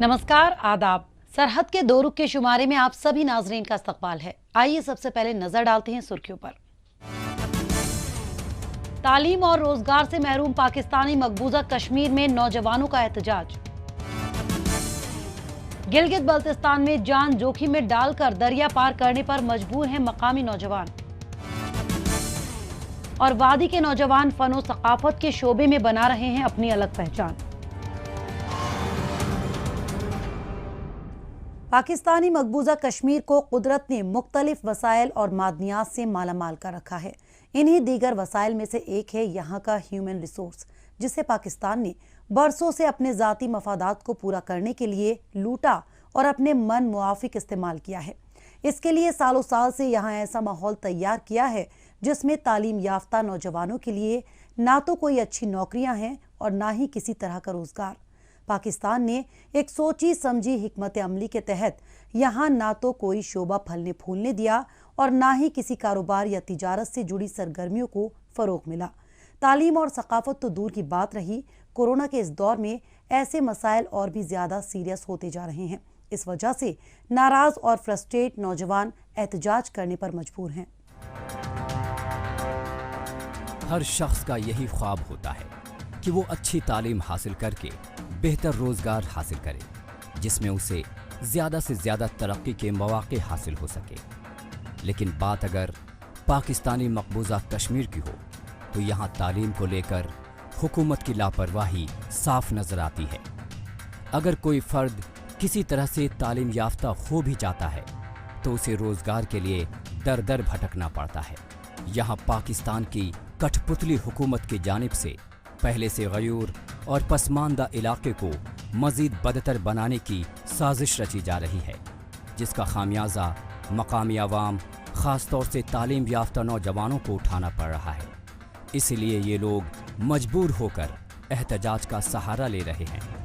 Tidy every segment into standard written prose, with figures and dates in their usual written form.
नमस्कार, आदाब। सरहद के दो रुख के शुमारे में आप सभी नाजरीन का इस्तकबाल है। आइए सबसे पहले नजर डालते हैं सुर्खियों पर। तालीम और रोजगार से महरूम पाकिस्तानी मकबूजा कश्मीर में नौजवानों का एहतजाज। गिलगित बल्तिस्तान में जान जोखिम में डालकर दरिया पार करने पर मजबूर हैं मकामी नौजवान। और वादी के नौजवान फनो सकाफत के शोबे में बना रहे हैं अपनी अलग पहचान। पाकिस्तानी मकबूजा कश्मीर को कुदरत ने मुख्तलिफ वसाइल और मादनियात से मालामाल कर रखा है। इन्हीं दीगर वसाइल में से एक है यहाँ का ह्यूमन रिसोर्स, जिसे पाकिस्तान ने बरसों से अपने ज़ाती मफादात को पूरा करने के लिए लूटा और अपने मन मुआफिक इस्तेमाल किया है। इसके लिए सालों साल से यहाँ ऐसा माहौल तैयार किया है जिसमें तालीम याफ्ता नौजवानों के लिए ना तो कोई अच्छी नौकरियां हैं और ना ही किसी तरह का रोजगार। पाकिस्तान ने एक सोची समझी हिकमत अमली के तहत यहाँ ना तो कोई शोबा फलने फूलने दिया और ना ही किसी कारोबार या तिजारत से जुड़ी सरगर्मियों को फरोग मिला। तालीम और सकाफत तो दूर की बात रही, कोरोना के इस दौर में ऐसे मसाइल और भी ज्यादा सीरियस होते जा रहे हैं। इस वजह से नाराज और फ्रस्ट्रेट नौजवान एहतजाज करने पर मजबूर हैं। हर शख्स का यही ख्वाब होता है कि वो अच्छी तालीम हासिल करके बेहतर रोजगार हासिल करे, जिसमें उसे ज़्यादा से ज़्यादा तरक्की के मौके हासिल हो सके। लेकिन बात अगर पाकिस्तानी मकबूजा कश्मीर की हो तो यहाँ तालीम को लेकर हुकूमत की लापरवाही साफ नजर आती है। अगर कोई फ़र्द किसी तरह से तालीम याफ्ता हो भी जाता है तो उसे रोजगार के लिए दर दर भटकना पड़ता है। यहाँ पाकिस्तान की कठपुतली हुकूमत की जानिब से पहले से गयूर और पसमानदा इलाके को मज़ीद बदतर बनाने की साजिश रची जा रही है, जिसका खामियाजा मकामी अवाम ख़ास तौर से तालीम याफ्ता नौजवानों को उठाना पड़ रहा है। इसलिए ये लोग मजबूर होकर एहतजाज का सहारा ले रहे हैं।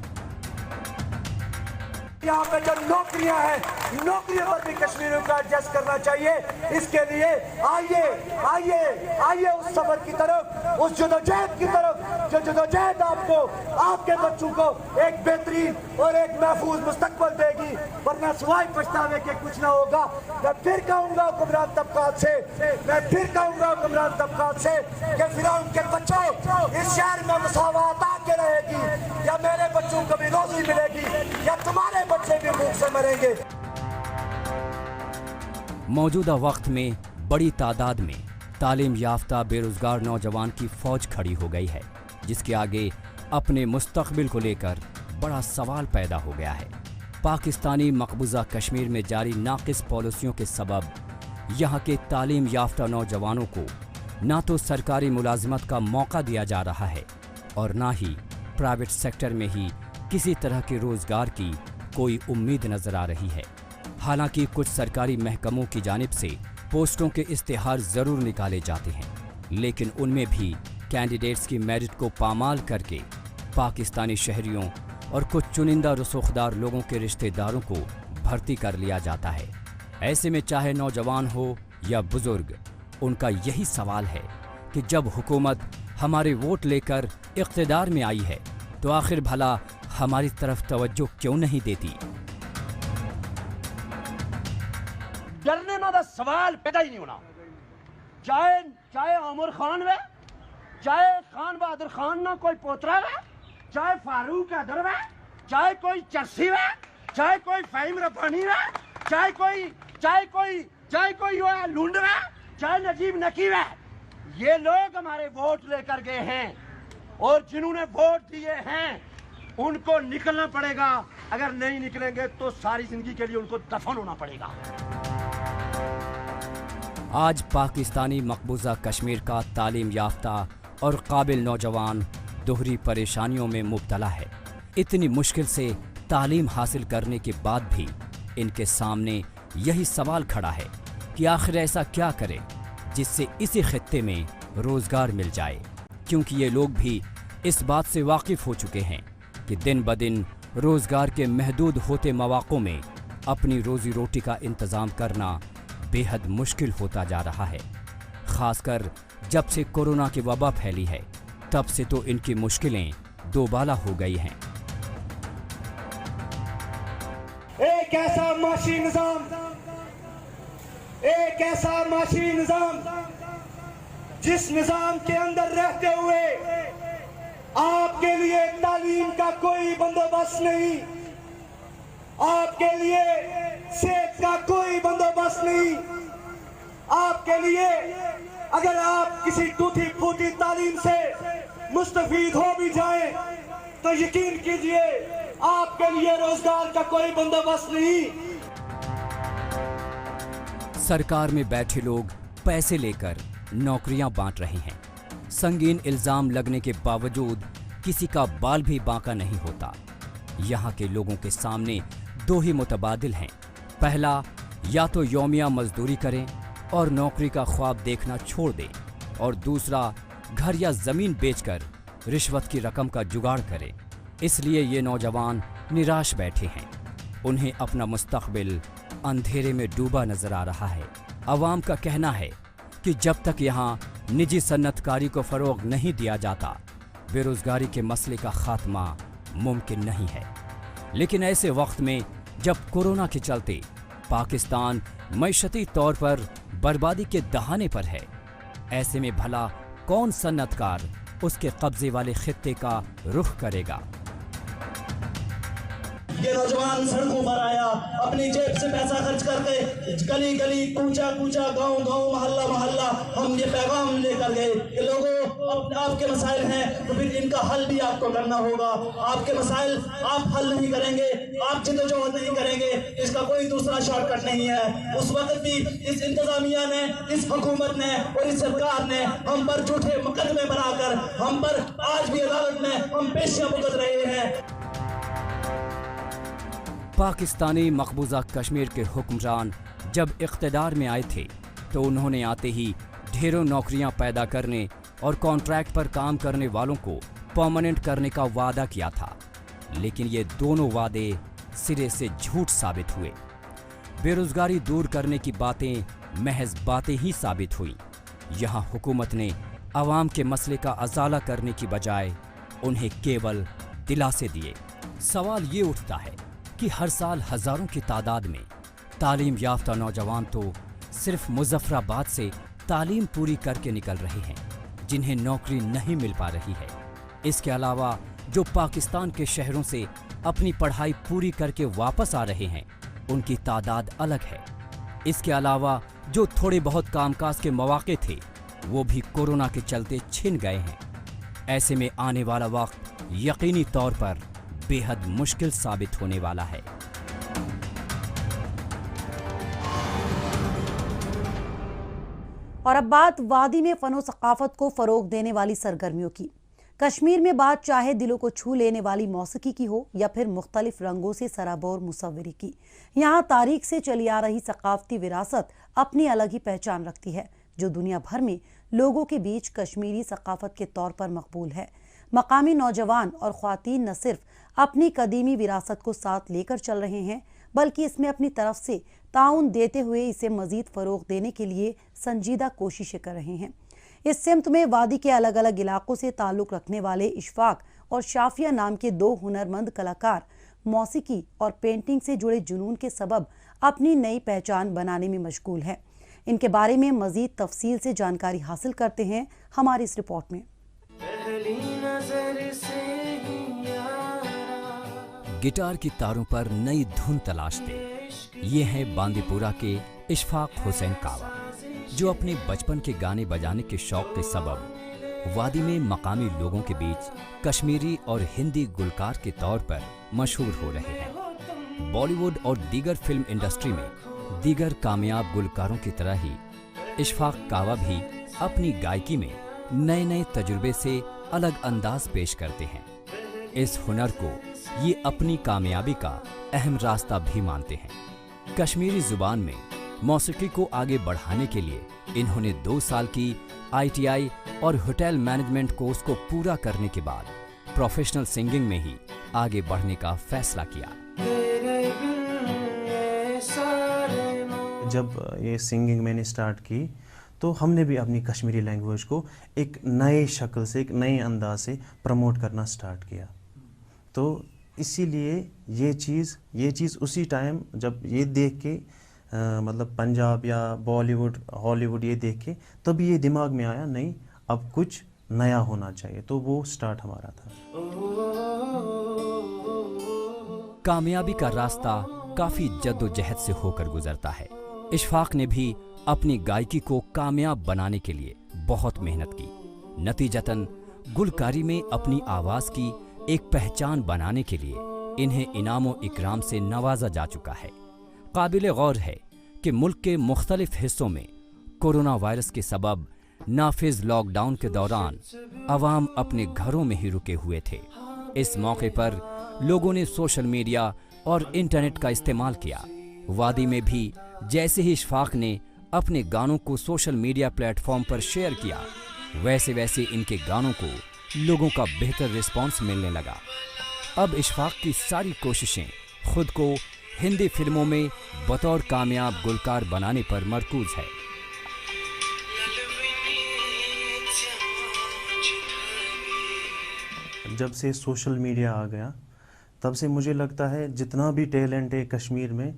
यहाँ पे जो नौकरियां हैं, नौकरियों पर भी कश्मीरियों का एडजस्ट करना चाहिए। इसके लिए आइए आइए आइए उस सफर की तरफ, उस जदोजहद की तरफ, जो जदोजहद आपको आपके बच्चों को एक बेहतरीन और एक महफूज मुस्तकबल देगी, वरना सिवाय पछतावे के कुछ ना होगा। मैं फिर कहूँगा हुक्मरान तबकात से, मैं फिर कहूँगा हुक्मरान तबकात से कि फिरौन के बच्चों, इस शहर में मुसावात आके रहेगी, या मेरे बच्चों को भी रोजी मिलेगी या तुम्हारे बच्चे भी भूख से मरेंगे। मौजूदा वक्त में बड़ी तादाद में तालीम याफ्ता बेरोजगार नौजवान की फौज खड़ी हो गई है, जिसके आगे अपने मुस्तकबिल को लेकर बड़ा सवाल पैदा हो गया है। पाकिस्तानी मकबूजा कश्मीर में जारी नाकिस पॉलिसियों के सबब यहाँ के तालीम याफ्ता नौजवानों को ना तो सरकारी मुलाजिमत का मौका दिया जा रहा है और ना ही प्राइवेट सेक्टर में ही किसी तरह के रोजगार की कोई उम्मीद नजर आ रही है। हालांकि कुछ सरकारी महकमों की जानिब से पोस्टों के इश्तिहार ज़रूर निकाले जाते हैं, लेकिन उनमें भी कैंडिडेट्स की मेरिट को पामाल करके पाकिस्तानी शहरियों और कुछ चुनिंदा रसूखदार लोगों के रिश्तेदारों को भर्ती कर लिया जाता है। ऐसे में चाहे नौजवान हो या बुजुर्ग, उनका यही सवाल है कि जब हुकूमत हमारे वोट लेकर इक़्तिदार में आई है तो आखिर भला हमारी तरफ तवज्जो क्यों नहीं देती। डरने का सवाल पैदा ही नहीं होना। चाहे उमर खान वे, चाहे खान बहादुर खान ना कोई पोतरा वे, चाहे फारूक हैदर वे, चाहे कोई चरसी वे, चाहे कोई फ़हीम रब्बानी वे, चाहे कोई लुंड वे, चाहे नजीब नकी वे, ये लोग हमारे वोट लेकर गए हैं और जिन्होंने वोट दिए हैं उनको निकलना पड़ेगा। अगर नहीं निकलेंगे तो सारी जिंदगी के लिए उनको दफन होना पड़ेगा। आज पाकिस्तानी मकबूजा कश्मीर का तालीम याफ्ता और काबिल नौजवान दोहरी परेशानियों में मुब्तला है। इतनी मुश्किल से तालीम हासिल करने के बाद भी इनके सामने यही सवाल खड़ा है कि आखिर ऐसा क्या करें जिससे इसी खित्ते में रोजगार मिल जाए, क्योंकि ये लोग भी इस बात से वाकिफ हो चुके हैं कि दिन ब दिन रोजगार के महदूद होते मौक़ों में अपनी रोजी रोटी का इंतज़ाम करना बेहद मुश्किल होता जा रहा है। खासकर जब से कोरोना की वबा फैली है, तब से तो इनकी मुश्किलें दोबाला हो गई हैं। एक ऐसा माशी निजाम जिस निजाम के अंदर रहते हुए आपके लिए तालीम का कोई बंदोबस्त नहीं, आपके लिए सेहत का कोई बंदोबस्त नहीं, आपके लिए अगर आप किसी टूटी फूटी तालीम से मुस्तफीद हो भी जाएं तो यकीन कीजिए आपके लिए रोजगार का कोई बंदोबस्त नहीं। सरकार में बैठे लोग पैसे लेकर नौकरियां बांट रहे हैं। संगीन इल्जाम लगने के बावजूद किसी का बाल भी बांका नहीं होता। यहाँ के लोगों के सामने दो ही मुतबादिल हैं। पहला, या तो यौमिया मजदूरी करें और नौकरी का ख्वाब देखना छोड़ दें, और दूसरा, घर या जमीन बेचकर रिश्वत की रकम का जुगाड़ करें। इसलिए ये नौजवान निराश बैठे हैं। उन्हें अपना मुस्तकबिल अंधेरे में डूबा नजर आ रहा है। अवाम का कहना है कि जब तक यहाँ निजी सन्नतकारी को फरोग नहीं दिया जाता, बेरोजगारी के मसले का खात्मा मुमकिन नहीं है। लेकिन ऐसे वक्त में जब कोरोना के चलते पाकिस्तान मईशती तौर पर बर्बादी के दहाने पर है, ऐसे में भला कौन सन्नतकार उसके कब्जे वाले खित्ते का रुख करेगा? ये नौजवान सड़कों पर आया, अपनी जेब से पैसा खर्च करके गली गली, कूचा कूचा, गांव गांव, मोहल्ला मोहल्ला हम ये पैगाम लेकर गए कि लोगों, आपके मसाइल हैं तो फिर इनका हल भी आपको करना होगा। आपके मसाइल आप हल नहीं करेंगे, आप जिद्दोजहद नहीं करेंगे, इसका कोई दूसरा शॉर्टकट नहीं है। उस वक्त भी इस इंतजामिया ने, इस हुकूमत ने और इस सरकार ने हम पर झूठे मुकदमे बनाकर हम पर आज भी अदालत में हम पेशियां भुगत रहे हैं। पाकिस्तानी मकबूजा कश्मीर के हुक्मरान जब इख्तिदार में आए थे तो उन्होंने आते ही ढेरों नौकरियां पैदा करने और कॉन्ट्रैक्ट पर काम करने वालों को परमानेंट करने का वादा किया था। लेकिन ये दोनों वादे सिरे से झूठ साबित हुए। बेरोजगारी दूर करने की बातें महज बातें ही साबित हुई। यहाँ हुकूमत ने आवाम के मसले का अजाला करने की बजाय उन्हें केवल दिलासे दिए। सवाल ये उठता है कि हर साल हजारों की तादाद में तालीम याफ्ता नौजवान तो सिर्फ मुजफ्फराबाद से तालीम पूरी करके निकल रहे हैं, जिन्हें नौकरी नहीं मिल पा रही है। इसके अलावा जो पाकिस्तान के शहरों से अपनी पढ़ाई पूरी करके वापस आ रहे हैं, उनकी तादाद अलग है। इसके अलावा जो थोड़े बहुत कामकाज के मौके थे, वो भी कोरोना के चलते छिन गए हैं। ऐसे में आने वाला वक्त यकीनी तौर पर बेहद मुश्किल साबित होने वाला है। और अब बात वादी में फनो सकाफत को फरोग देने वाली सरगर्मियों की। कश्मीर में बात चाहे दिलों को छू लेने वाली मौसीकी की हो या फिर मुख्तलिफ रंगों से सराबोर मुसव्वरी की, यहाँ तारीख से चली आ रही सकाफती विरासत अपनी अलग ही पहचान रखती है, जो दुनिया भर में लोगों के बीच कश्मीरी सकाफत के तौर पर मकबूल है। मकामी नौजवान और ख्वातीन न सिर्फ अपनी कदीमी विरासत को साथ लेकर चल रहे हैं, बल्कि इसमें अपनी तरफ से ताउन देते हुए इसे मजीद फरोग देने के लिए संजीदा कोशिशें कर रहे हैं। इस सिमत में वादी के अलग अलग इलाकों से ताल्लुक़ रखने वाले इशफाक और शाफिया नाम के दो हुनरमंद कलाकार मौसीकी और पेंटिंग से जुड़े जुनून के सबब अपनी नई पहचान बनाने में मशगूल हैं। इनके बारे में मजीद तफसील से जानकारी हासिल करते हैं हमारी इस रिपोर्ट में। गिटार की तारों पर नई धुन तलाशते ये हैं बांदीपुरा के इशफाक हुसैन कावा, जो अपने बचपन के गाने बजाने के शौक के सबब वादी में मकामी लोगों के बीच कश्मीरी और हिंदी गुलकार के तौर पर मशहूर हो रहे हैं। बॉलीवुड और दीगर फिल्म इंडस्ट्री में दीगर कामयाब गुलकारों की तरह ही इशफाक कावा भी अपनी गायकी में नए नए तजुर्बे से अलग अंदाज पेश करते हैं। इस हुनर को ये अपनी कामयाबी का अहम रास्ता भी मानते हैं। कश्मीरी जुबान में मौसीकी को आगे बढ़ाने के लिए इन्होंने 2 साल की ITI और होटल मैनेजमेंट कोर्स को पूरा करने के बाद प्रोफेशनल सिंगिंग में ही आगे बढ़ने का फैसला किया। जब ये सिंगिंग मैंने स्टार्ट की तो हमने भी अपनी कश्मीरी लैंग्वेज को एक नए शक्ल से, एक नए अंदाज से प्रमोट करना स्टार्ट किया। तो इसीलिए ये चीज़ उसी टाइम जब ये देख के मतलब पंजाब या बॉलीवुड हॉलीवुड ये देख के तभी ये दिमाग में आया, नहीं अब कुछ नया होना चाहिए, तो वो स्टार्ट हमारा था। कामयाबी का रास्ता काफी जद्दोजहद से होकर गुजरता है। इशफाक ने भी अपनी गायकी को कामयाब बनाने के लिए बहुत मेहनत की। नतीजतन गुलकारी में अपनी आवाज की एक पहचान बनाने के लिए इन्हें इनामो इकराम से नवाजा जा चुका है। काबिल गौर है कि मुल्क के मुख्तलिफ हिस्सों में कोरोना वायरस के सबब नाफिज लॉकडाउन के दौरान अवाम अपने घरों में ही रुके हुए थे। इस मौके पर लोगों ने सोशल मीडिया और इंटरनेट का इस्तेमाल किया। वादी में भी जैसे ही इशफाक ने अपने गानों को सोशल मीडिया प्लेटफॉर्म पर शेयर किया, वैसे वैसे इनके गानों को लोगों का बेहतर रिस्पांस मिलने लगा। अब इशफाक की सारी कोशिशें खुद को हिंदी फिल्मों में बतौर कामयाब गुलकार बनाने पर मरकूज है। जब से सोशल मीडिया आ गया तब से मुझे लगता है जितना भी टैलेंट है कश्मीर में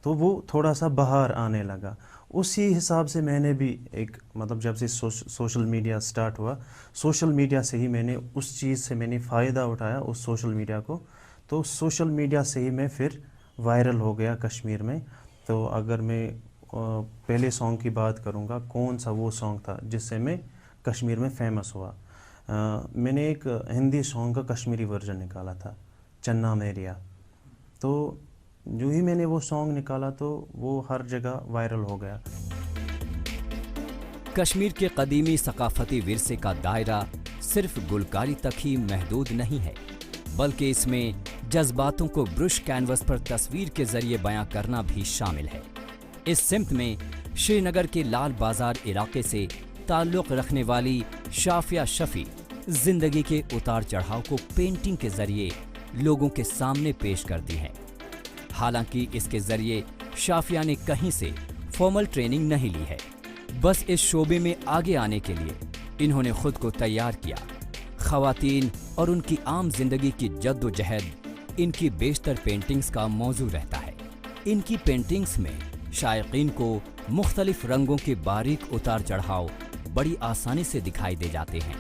तो वो थोड़ा सा बाहर आने लगा। उसी हिसाब से मैंने भी एक मतलब जब से सोशल मीडिया स्टार्ट हुआ, सोशल मीडिया से ही मैंने उस चीज़ से मैंने फ़ायदा उठाया उस सोशल मीडिया को, तो सोशल मीडिया से ही मैं फिर वायरल हो गया कश्मीर में। तो अगर मैं पहले सॉन्ग की बात करूँगा, कौन सा वो सॉन्ग था जिससे मैं कश्मीर में फेमस हुआ, मैंने एक हिंदी सॉन्ग का कश्मीरी वर्जन निकाला था, चन्ना मेरिया। तो जो ही मैंने वो सॉन्ग निकाला तो वो हर जगह वायरल हो गया। कश्मीर के कदीमी सकाफती विरसे का दायरा सिर्फ गुलकारी तक ही महदूद नहीं है, बल्कि इसमें जज्बातों को ब्रश कैनवस पर तस्वीर के जरिए बयां करना भी शामिल है। इस सिमत में श्रीनगर के लाल बाजार इलाके से ताल्लुक़ रखने वाली शाफिया शफी जिंदगी के उतार चढ़ाव को पेंटिंग के जरिए लोगों के सामने पेश करती हैं। हालांकि इसके जरिए शाफिया ने कहीं से फॉर्मल ट्रेनिंग नहीं ली है, बस इस शोबे में आगे आने के लिए इन्होंने खुद को तैयार किया। ख़वातीन और उनकी आम जिंदगी की जद्दोजहद इनकी बेशतर पेंटिंग्स का मौजू रहता है। इनकी पेंटिंग्स में शायकीन को मुख्तलिफ रंगों के बारीक उतार चढ़ाव बड़ी आसानी से दिखाई दे जाते हैं।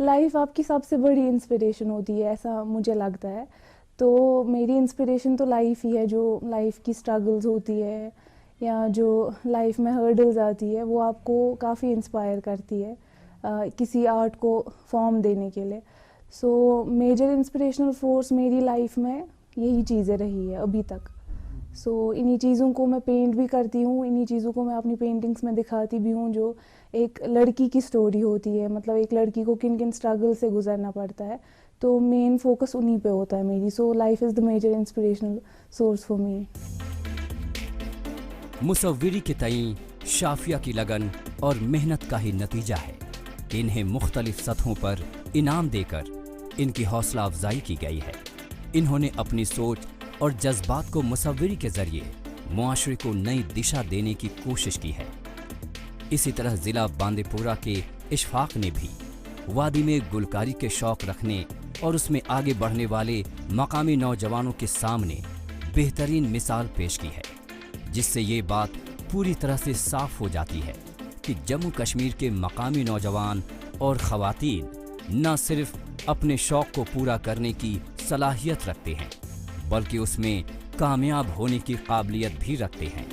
लाइफ आपकी सबसे बड़ी इंस्पिरेशन होती है, ऐसा मुझे लगता है। तो मेरी इंस्पिरेशन तो लाइफ ही है, जो लाइफ की स्ट्रगल्स होती है या जो लाइफ में हर्डल्स आती है वो आपको काफ़ी इंस्पायर करती है किसी आर्ट को फॉर्म देने के लिए। सो मेजर इंस्पिरेशनल फोर्स मेरी लाइफ में यही चीज़ें रही है अभी तक। सो इन्हीं चीज़ों को मैं पेंट भी करती हूँ, इन्हीं चीज़ों को मैं अपनी पेंटिंग्स में दिखाती भी हूँ, जो एक लड़की की स्टोरी होती है, मतलब एक लड़की को किन किन स्ट्रगल से गुजरना पड़ता है, तो मेन फोकस उन्हीं पे होता है मेरी। So life is the major inspirational source for me. मुसव्विरी के तईं शाफिया की लगन और मेहनत का ही नतीजा है कि इन्हें मुख्तलिफ सतहों पर इनाम देकर इनकी हौसला अफजाई की गई है। इन्होंने अपनी सोच और जज्बात को मुसव्विरी के जरिए मुआशरे को नई दिशा देने की कोशिश की है। इसी तरह जिला बांदीपुरा के इशफाक ने भी वादी में गुलकारी के शौक रखने और उसमें आगे बढ़ने वाले मकामी नौजवानों के सामने बेहतरीन मिसाल पेश की है, जिससे ये बात पूरी तरह से साफ हो जाती है कि जम्मू कश्मीर के मकामी नौजवान और ख़वातीन न सिर्फ अपने शौक को पूरा करने की सलाहियत रखते हैं, बल्कि उसमें कामयाब होने की काबिलियत भी रखते हैं।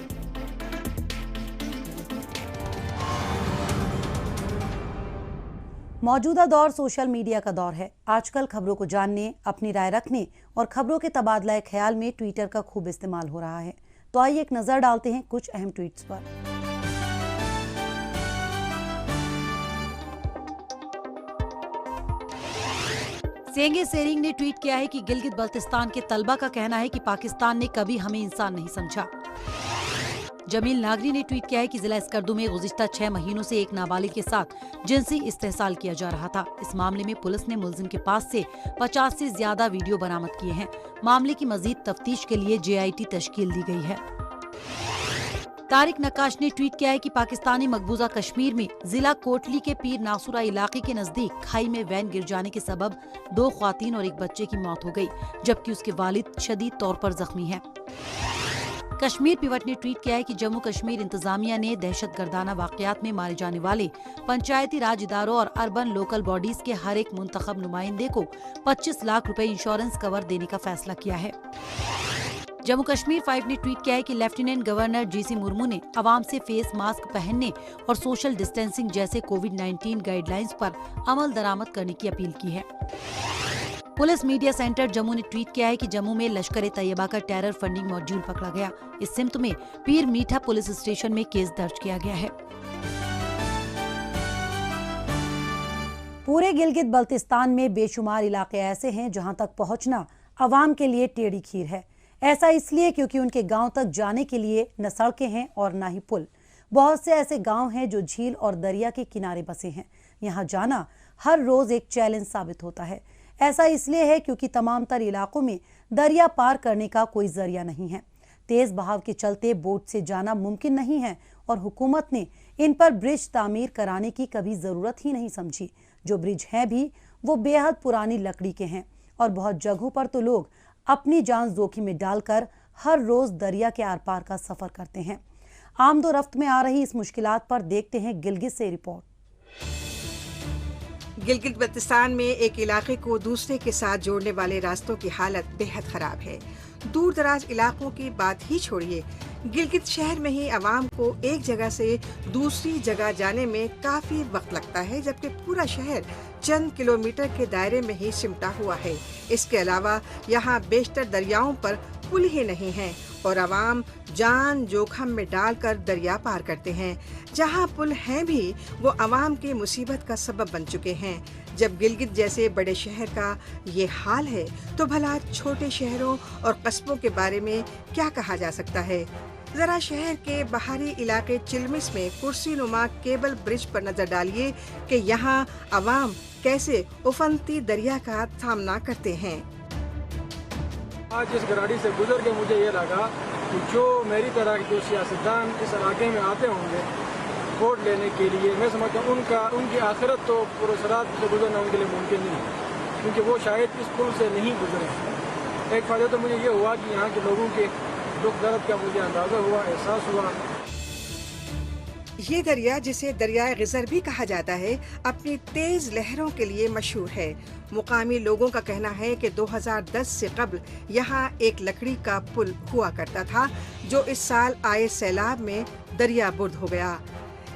मौजूदा दौर सोशल मीडिया का दौर है। आजकल खबरों को जानने, अपनी राय रखने और खबरों के तबादला ख्याल में ट्विटर का खूब इस्तेमाल हो रहा है। तो आइए एक नजर डालते हैं कुछ अहम ट्वीट्स पर। सेंगे सेरिंग ने ट्वीट किया है कि गिलगित बल्तिस्तान के तलबा का कहना है कि पाकिस्तान ने कभी हमें इंसान नहीं समझा। जमील नागरी ने ट्वीट किया है कि जिला स्कर्दू में गुज़िश्ता 6 महीनों से एक नाबालिग के साथ जिनसी इस्तेहसाल किया जा रहा था। इस मामले में पुलिस ने मुलजिम के पास से 50 से ज्यादा वीडियो बरामद किए हैं। मामले की मजीद तफ्तीश के लिए JIT तश्कील दी गई है। तारिक नक्काश ने ट्वीट किया है कि पाकिस्तानी मकबूजा कश्मीर में जिला कोटली के पीर नासुरा इलाके के नजदीक खाई में वैन गिर जाने के सबब 2 ख्वातीन और एक बच्चे की मौत हो गई, जबकि उसके वालिद शदीद तौर पर जख्मी हैं। कश्मीर पिवट ने ट्वीट किया है कि जम्मू कश्मीर इंतजामिया ने दहशतगर्दाना वाकयात में मारे जाने वाले पंचायती राज इदारों और अर्बन लोकल बॉडीज के हर एक मुंतखब नुमाइंदे को 25 लाख रुपए इंश्योरेंस कवर देने का फैसला किया है। जम्मू कश्मीर 5 ने ट्वीट किया है कि लेफ्टिनेंट गवर्नर जीसी मुर्मू ने आवाम से फेस मास्क पहनने और सोशल डिस्टेंसिंग जैसे कोविड-19 गाइडलाइंस पर अमल दरामद करने की अपील की है। पुलिस मीडिया सेंटर जम्मू ने ट्वीट किया है कि जम्मू में लश्कर तैयबा का टेरर फंडिंग मॉड्यूल पकड़ा गया। इस सिमत में पीर मीठा पुलिस स्टेशन में केस दर्ज किया गया है। पूरे गिलगित बल्तिस्तान में बेशुमार इलाके ऐसे हैं जहां तक पहुंचना आवाम के लिए टेढ़ी खीर है। ऐसा इसलिए क्योंकि उनके गांव तक जाने के लिए न सड़कें हैं और न ही पुल। बहुत से ऐसे गांव हैं जो झील और दरिया के किनारे बसे हैं। यहाँ जाना हर रोज एक चैलेंज साबित होता है। ऐसा इसलिए है क्योंकि तमाम तर इलाकों में दरिया पार करने का कोई जरिया नहीं है। तेज बहाव के चलते बोट से जाना मुमकिन नहीं है और हुकूमत ने इन पर ब्रिज तामीर कराने की कभी जरूरत ही नहीं समझी। जो ब्रिज हैं भी वो बेहद पुरानी लकड़ी के हैं और बहुत जगहों पर तो लोग अपनी जान जोखिम में डालकर हर रोज दरिया के आर पार का सफर करते हैं। आमदोरफ्त में आ रही इस मुश्किलात पर देखते हैं गिलगित से रिपोर्ट। गिलगित बल्तिस्तान में एक इलाके को दूसरे के साथ जोड़ने वाले रास्तों की हालत बेहद खराब है। दूर दराज इलाकों की बात ही छोड़िए, गिलगित शहर में ही आवाम को एक जगह से दूसरी जगह जाने में काफी वक्त लगता है, जबकि पूरा शहर चंद किलोमीटर के दायरे में ही सिमटा हुआ है। इसके अलावा यहाँ बेशतर दरियाओं पर पुल ही नहीं हैं और आवाम जान जोखम में डालकर दरिया पार करते हैं। जहाँ पुल हैं भी वो आवाम की मुसीबत का सबब बन चुके हैं। जब गिलगित जैसे बड़े शहर का ये हाल है तो भला छोटे शहरों और कस्बों के बारे में क्या कहा जा सकता है। जरा शहर के बाहरी इलाके चिलमिस में कुर्सी नुमा केबल ब्रिज पर नजर डालिए कि यहाँ आवाम कैसे उफनती दरिया का सामना करते हैं। आज इस गाड़ी से गुजर के मुझे ये लगा कि जो मेरी तरह के जो सियासतदान इस इलाके में आते होंगे वोट लेने के लिए, मैं समझता हूँ उनकी आखिरत तो पुरसरात से गुजरना उनके लिए मुमकिन नहीं है, क्योंकि वो शायद इस पुल से नहीं गुजरे। एक फ़ायदा तो मुझे ये हुआ कि यहाँ के लोगों के दुख दर्द का मुझे अंदाज़ा हुआ, एहसास हुआ। ये दरिया, जिसे दरियाए गिजर भी कहा जाता है, अपनी तेज लहरों के लिए मशहूर है। मुकामी लोगों का कहना है कि 2010 से कबल यहाँ एक लकड़ी का पुल हुआ करता था, जो इस साल आए सैलाब में दरिया बुर्द हो गया।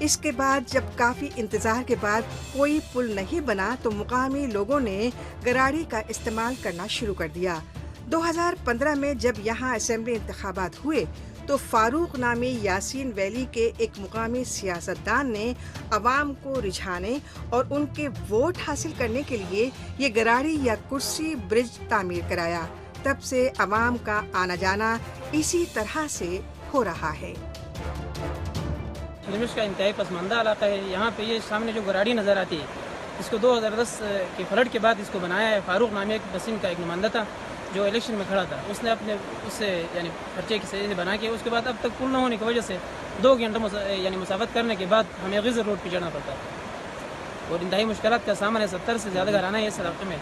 इसके बाद जब काफी इंतजार के बाद कोई पुल नहीं बना तो मुकामी लोगों ने गराड़ी का इस्तेमाल करना शुरू कर दिया। 2015 में जब यहाँ असेंबली इंतखाबात हुए तो फारूक नामी यासीन वैली के एक मुकामी सियासतदान ने अवाम को रिझाने और उनके वोट हासिल करने के लिए ये गराड़ी या कुर्सी ब्रिज तामीर कराया। तब से अवाम का आना जाना इसी तरह से हो रहा है। चिलमिश का इंतहाई पसमानदा इलाका है। यहाँ पे ये सामने जो गराड़ी नज़र आती है, इसको 2010 के फ्लड के बाद इसको बनाया है। फारूक नामी एक बसीम का एक नुमाइंदा था जो इलेक्शन में खड़ा था, उसने अपने उससे यानी खर्चे की से बना के, उसके बाद अब तक पुल न होने की वजह से 2 घंटे यानी मुसाफत करने के बाद हमें गिजर रोड पर चढ़ना पड़ता है और इंतहाई मुश्किलात का सामना है। 70 से ज़्यादा घराना है इस इलाके में।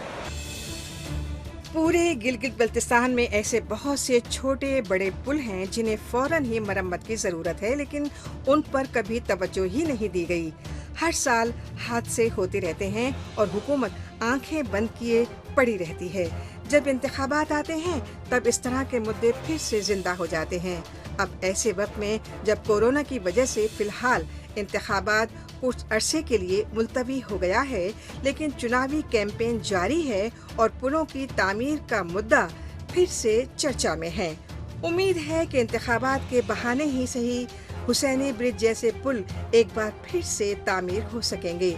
पूरे गिलगित बल्तिस्तान में ऐसे बहुत से छोटे बड़े पुल हैं जिन्हें फौरन ही मरम्मत की ज़रूरत है, लेकिन उन पर कभी तवज्जो ही नहीं दी गई। हर साल हादसे होते रहते हैं और हुकूमत आंखें बंद किए पड़ी रहती है। जब इंतखाबात आते हैं तब इस तरह के मुद्दे फिर से जिंदा हो जाते हैं। अब ऐसे वक्त में जब कोरोना की वजह से फिलहाल इंतखाबात कुछ अरसे के लिए मुलतवी हो गया है, लेकिन चुनावी कैंपेन जारी है और पुलों की तामीर का मुद्दा फिर से चर्चा में है। उम्मीद है कि इंतखाबात के बहाने ही सही हुसैनी ब्रिज जैसे पुल एक बार फिर से तामीर हो सकेंगे,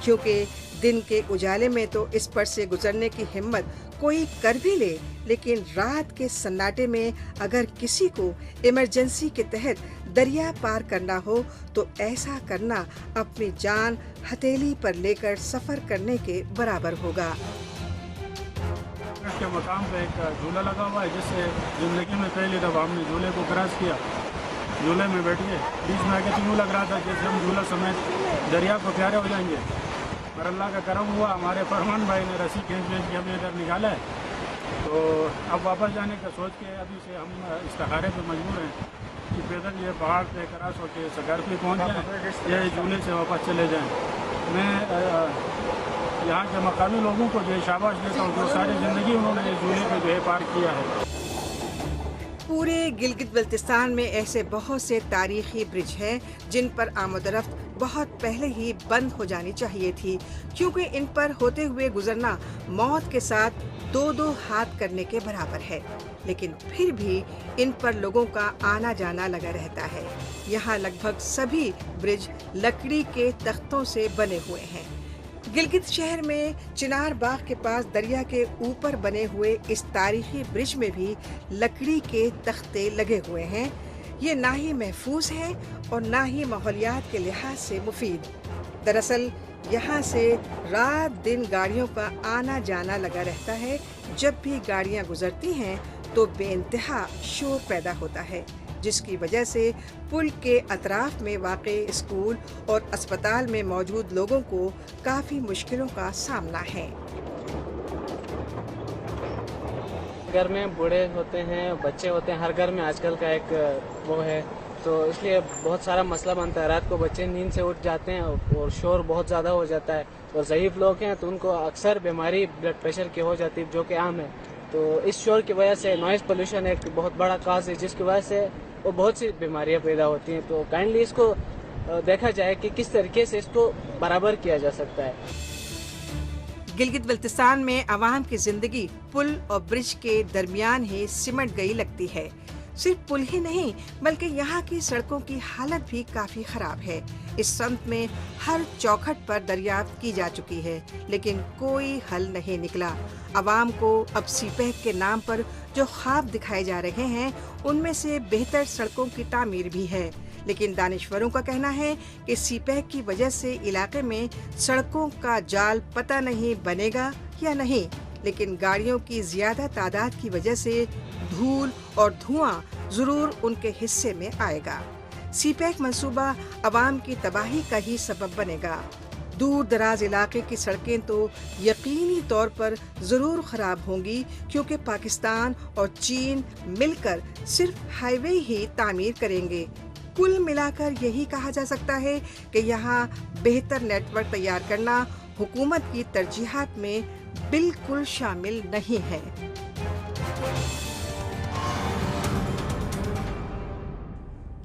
क्योंकि दिन के उजाले में तो इस पर से गुजरने की हिम्मत कोई कर भी ले, लेकिन रात के सन्नाटे में अगर किसी को इमरजेंसी के तहत दरिया पार करना हो तो ऐसा करना अपनी जान हथेली पर लेकर सफर करने के बराबर होगा। के मकाम पे एक झूला लगा हुआ है, जिससे जिंदगी में पहली दफा हमने झूले को क्रॉस किया। झूले में बैठिए, बीच में आके तो यूँ लग रहा था जैसे हम झूला समेत दरिया को प्यारे हो जाएंगे। पर अल्लाह का करम हुआ, हमारे फरमान भाई ने रस्सी खींच के हमें इधर निकाला है। तो अब वापस जाने का सोच के अभी से हम इस्तिखारे पे मजबूर हैं कि पैदल ये पहाड़ पे क्रॉस होकर घर पे पहुँच जाएँ या झूले से वापस चले जाएँ। मैं यहाँ के मकामी लोगों को जो शाबाश देता हूँ, जो सारी ज़िंदगी उन्होंने इस झूले पे जो है पार किया है। पूरे गिलगित बल्तिस्तान में ऐसे बहुत से तारीखी ब्रिज हैं जिन पर आमदरफ्त बहुत पहले ही बंद हो जानी चाहिए थी, क्योंकि इन पर होते हुए गुजरना मौत के साथ दो दो हाथ करने के बराबर है। लेकिन फिर भी इन पर लोगों का आना जाना लगा रहता है। यहाँ लगभग सभी ब्रिज लकड़ी के तख्तों से बने हुए हैं। गिलगित शहर में चिनार बाग के पास दरिया के ऊपर बने हुए इस तारीखी ब्रिज में भी लकड़ी के तख्ते लगे हुए हैं। ये ना ही महफूज है और ना ही माहौलियात के लिहाज से मुफीद। दरअसल यहाँ से रात दिन गाड़ियों का आना जाना लगा रहता है। जब भी गाड़ियाँ गुजरती हैं तो बेइंतहा शोर पैदा होता है, जिसकी वजह से पुल के अतराफ में वाक़े स्कूल और अस्पताल में मौजूद लोगों को काफ़ी मुश्किलों का सामना है। घर में बूढ़े होते हैं, बच्चे होते हैं, हर घर में आजकल का एक वो है, तो इसलिए बहुत सारा मसला बनता है। रात को बच्चे नींद से उठ जाते हैं और शोर बहुत ज़्यादा हो जाता है, और ज़ईफ़ लोग हैं तो उनको अक्सर बीमारी ब्लड प्रेशर की हो जाती है, जो कि आम है। तो इस शोर की वजह से नॉइज़ पोल्यूशन एक बहुत बड़ा काज है, जिसकी वजह से वो बहुत सी बीमारियां पैदा होती हैं। तो काइंडली इसको देखा जाए कि किस तरीके से इसको बराबर किया जा सकता है। गिलगित बल्तिस्तान में आवाम की जिंदगी पुल और ब्रिज के दरमियान ही सिमट गई लगती है। सिर्फ पुल ही नहीं बल्कि यहाँ की सड़कों की हालत भी काफी खराब है। इस सम्त में हर चौखट पर दरियाफ्त की जा चुकी है, लेकिन कोई हल नहीं निकला। आवाम को अब सीपैक के नाम पर जो ख्वाब दिखाए जा रहे हैं, उनमें से बेहतर सड़कों की तामीर भी है, लेकिन दानिश्वरों का कहना है कि सीपैक की वजह से इलाके में सड़कों का जाल पता नहीं बनेगा या नहीं, लेकिन गाड़ियों की ज्यादा तादाद की वजह से धूल और धुआं जरूर उनके हिस्से में आएगा। सीपैक मंसूबा अवाम की तबाही का ही सबब बनेगा। दूर दराज इलाके की सड़कें तो यकीनी तौर पर जरूर खराब होंगी, क्योंकि पाकिस्तान और चीन मिलकर सिर्फ हाईवे ही तामीर करेंगे। कुल मिलाकर यही कहा जा सकता है कि यहाँ बेहतर नेटवर्क तैयार करना हुकूमत की तरजीहात में बिल्कुल शामिल नहीं है।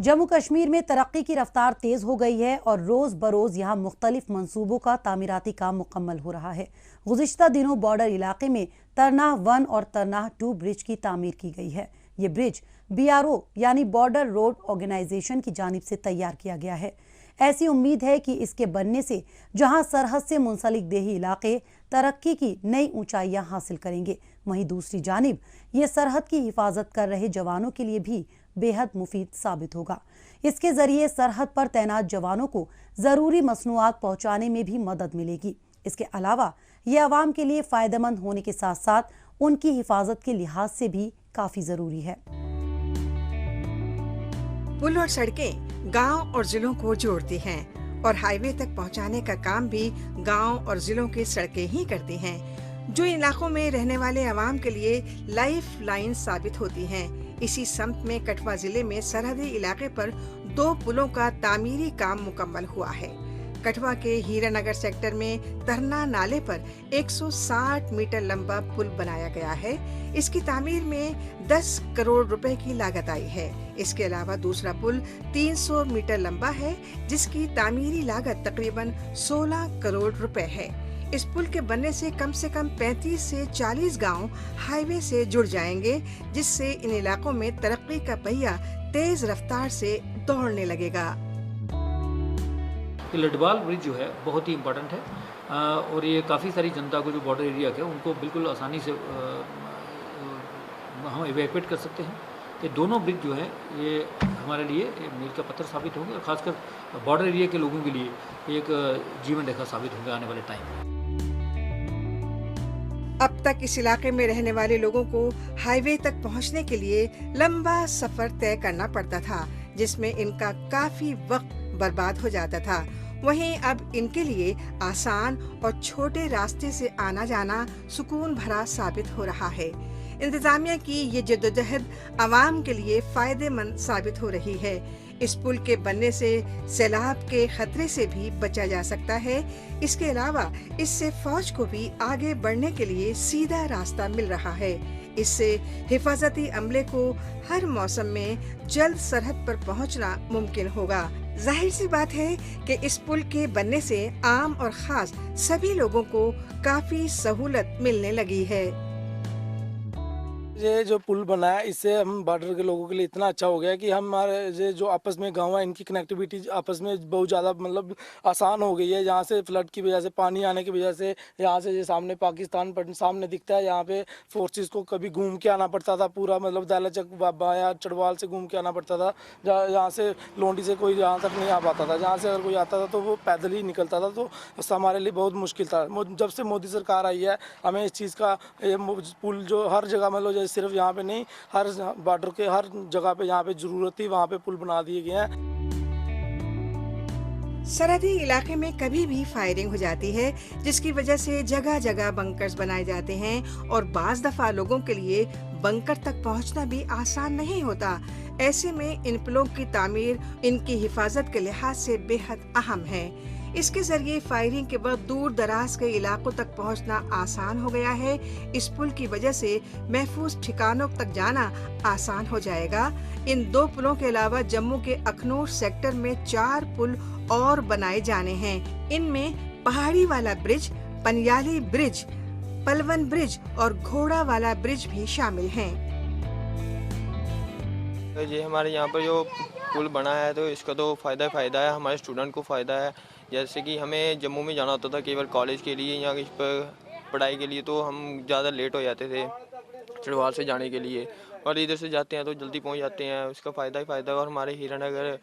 जम्मू कश्मीर में तरक्की की रफ्तार तेज हो गई है और रोज बरोज यहाँ मुख्तलिफ मंसूबों का तामीराती काम मुकम्मल हो रहा है। गुज़िश्ता दिनों बॉर्डर इलाके में तरनाह 1 और तरनाह 2 ब्रिज की तामीर की गई है। ये ब्रिज BRO यानी बॉर्डर रोड ऑर्गेनाइजेशन की जानिब से तैयार किया गया है। ऐसी उम्मीद है कि इसके बनने से जहां सरहद से मुंसलिक देही इलाके तरक्की की नई ऊंचाइयां हासिल करेंगे, वहीं दूसरी जानिब ये सरहद की हिफाजत कर रहे जवानों के लिए भी बेहद मुफीद साबित होगा। इसके जरिए सरहद पर तैनात जवानों को जरूरी मसनूआत पहुंचाने में भी मदद मिलेगी। इसके अलावा ये आवाम के लिए फायदेमंद होने के साथ साथ उनकी हिफाजत के लिहाज से भी काफी जरूरी है। पुल और सड़कें गांव और जिलों को जोड़ती हैं और हाईवे तक पहुंचाने का काम भी गांव और जिलों की सड़कें ही करती हैं, जो इलाकों में रहने वाले अवाम के लिए लाइफ लाइन साबित होती हैं। इसी सम्त में कठुआ जिले में सरहदी इलाके पर 2 पुलों का तामीरी काम मुकम्मल हुआ है। कठुआ के हीरानगर सेक्टर में तरना नाले पर 160 मीटर लंबा पुल बनाया गया है। इसकी तामीर में 10 करोड़ रुपए की लागत आई है। इसके अलावा दूसरा पुल 300 मीटर लंबा है, जिसकी तामीरी लागत तकरीबन 16 करोड़ रुपए है। इस पुल के बनने से कम 35 से 40 गांव हाईवे से जुड़ जाएंगे, जिससे इन इलाकों में तरक्की का पहिया तेज रफ्तार से दौड़ने लगेगा। लडवाल ब्रिज जो है बहुत ही इम्पोर्टेंट है और ये काफ़ी सारी जनता को जो बॉर्डर एरिया के उनको बिल्कुल आसानी से हम इवैक्यूएट कर सकते हैं। ये दोनों ब्रिज जो है ये हमारे लिए मील का पत्थर साबित होंगे और ख़ासकर बॉर्डर एरिया के लोगों के लिए एक जीवन रेखा साबित होंगे आने वाले टाइम। अब तक इस इलाके में रहने वाले लोगों को हाईवे तक पहुंचने के लिए लंबा सफर तय करना पड़ता था, जिसमें इनका काफी वक्त बर्बाद हो जाता था। वहीं अब इनके लिए आसान और छोटे रास्ते से आना जाना सुकून भरा साबित हो रहा है। इंतजामिया की ये जद्दोजहद आवाम के लिए फायदेमंद साबित हो रही है। इस पुल के बनने से सैलाब के खतरे से भी बचा जा सकता है। इसके अलावा इससे फौज को भी आगे बढ़ने के लिए सीधा रास्ता मिल रहा है। इससे हिफाजती अमले को हर मौसम में जल्द सरहद पर पहुंचना मुमकिन होगा। जाहिर सी बात है कि इस पुल के बनने से आम और खास सभी लोगों को काफी सहूलत मिलने लगी है। ये जो पुल बना है इससे हम बॉर्डर के लोगों के लिए इतना अच्छा हो गया कि हमारे ये जो आपस में गांव है इनकी कनेक्टिविटी आपस में बहुत ज़्यादा मतलब आसान हो गई है। यहाँ से फ्लड की वजह से, पानी आने की वजह से यहाँ से ये सामने पाकिस्तान सामने दिखता है। यहाँ पे फोर्सेस को कभी घूम के आना पड़ता था, पूरा मतलब दालाचक बाया चढ़वाल से घूम के आना पड़ता था। यहाँ से लोंडी से कोई यहाँ तक नहीं आ पाता था। जहाँ से अगर कोई आता था तो वो पैदल ही निकलता था, तो हमारे लिए बहुत मुश्किल था। जब से मोदी सरकार आई है हमें इस चीज़ का पुल जो हर जगह मतलब सिर्फ यहाँ पे नहीं, हर बॉर्डर के हर जगह पे जहाँ पे जरूरत थी वहाँ पे पुल बना दिए गए हैं। सरहदी इलाके में कभी भी फायरिंग हो जाती है, जिसकी वजह से जगह जगह बंकर्स बनाए जाते हैं और बाज दफा लोगों के लिए बंकर तक पहुंचना भी आसान नहीं होता। ऐसे में इन पुलों की तामीर इनकी हिफाजत के लिहाज से बेहद अहम है। इसके जरिए फायरिंग के बाद दूर दराज के इलाकों तक पहुंचना आसान हो गया है। इस पुल की वजह से महफूज ठिकानों तक जाना आसान हो जाएगा। इन 2 पुलों के अलावा जम्मू के अखनूर सेक्टर में 4 पुल और बनाए जाने हैं। इनमें पहाड़ी वाला ब्रिज, पनियाली ब्रिज, पलवन ब्रिज और घोड़ा वाला ब्रिज भी शामिल हैं। तो ये हमारे यहाँ पर जो पुल बना है तो इसका तो फ़ायदा है, हमारे स्टूडेंट को फ़ायदा है। जैसे कि हमें जम्मू में जाना होता था केवल कॉलेज के लिए या इस पर पढ़ाई के लिए, तो हम ज़्यादा लेट हो जाते थे चढ़वाल से जाने के लिए, और इधर से जाते हैं तो जल्दी पहुंच जाते हैं। उसका फ़ायदा ही फ़ायदा है। और हमारे हीरानगर,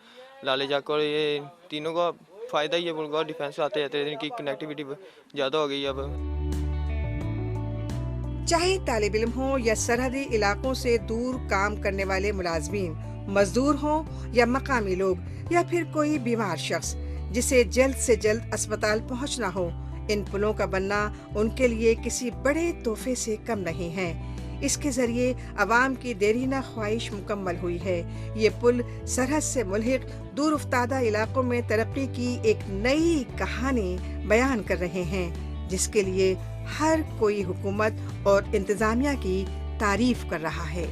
लाले जाकर ये तीनों का फ़ायदा ही है। पुल का डिफेंस आते जाते हैं, इनकी कनेक्टिविटी ज़्यादा हो गई अब। चाहे तालिब इल्म हो या सरहदी इलाकों से दूर काम करने वाले मुलाजमीन, मजदूर हो या मकामी लोग या फिर कोई बीमार शख्स जिसे जल्द से जल्द अस्पताल पहुंचना हो, इन पुलों का बनना उनके लिए किसी बड़े तोहफे से कम नहीं है। इसके जरिए अवाम की देरीना ख्वाहिश मुकम्मल हुई है। ये पुल सरहद से मुल्हिक दूर उफ्तादा इलाकों में तरक्की की एक नई कहानी बयान कर रहे हैं, जिसके लिए हर कोई हुकूमत और इंतजामिया की तारीफ कर रहा है।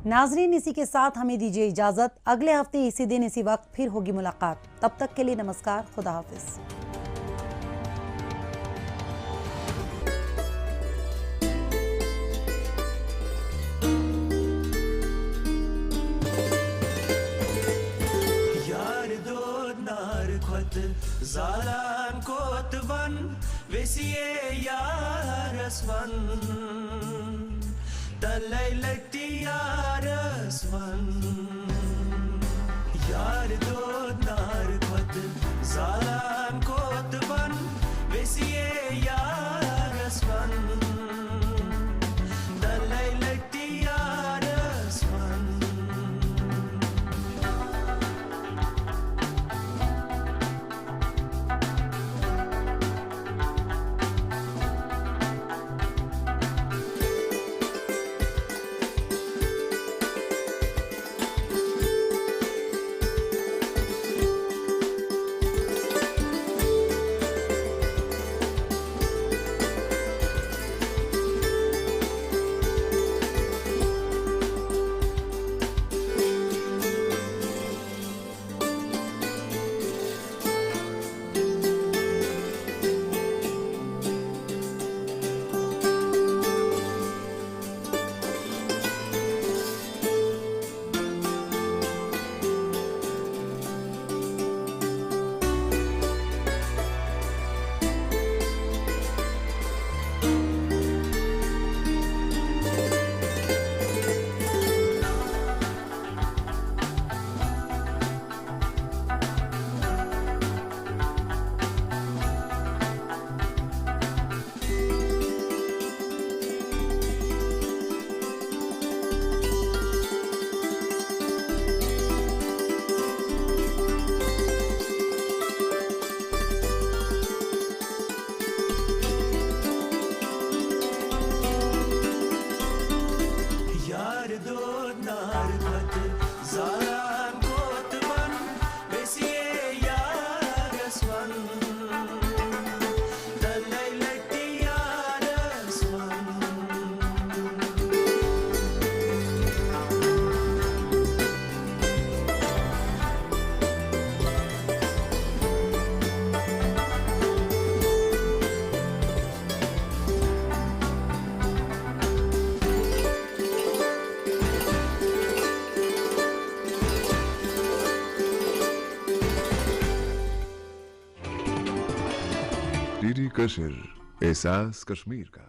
नाजरीन, इसी के साथ हमें दीजिए इजाजत। अगले हफ्ते इसी दिन इसी वक्त फिर होगी मुलाकात। तब तक के लिए नमस्कार, खुदा हाफिज। Zalan kotvan vesiye yarasvan talaylati yarasvan yar do nar khat zalan kotvan vesiye yarasvan talaylati yarasvan दो नार खत ज़ालान कोतबन बेसिए यारस्वन दलाई लट्टी यारस्वन डीडी कश्मीर एहसास कश्मीर का।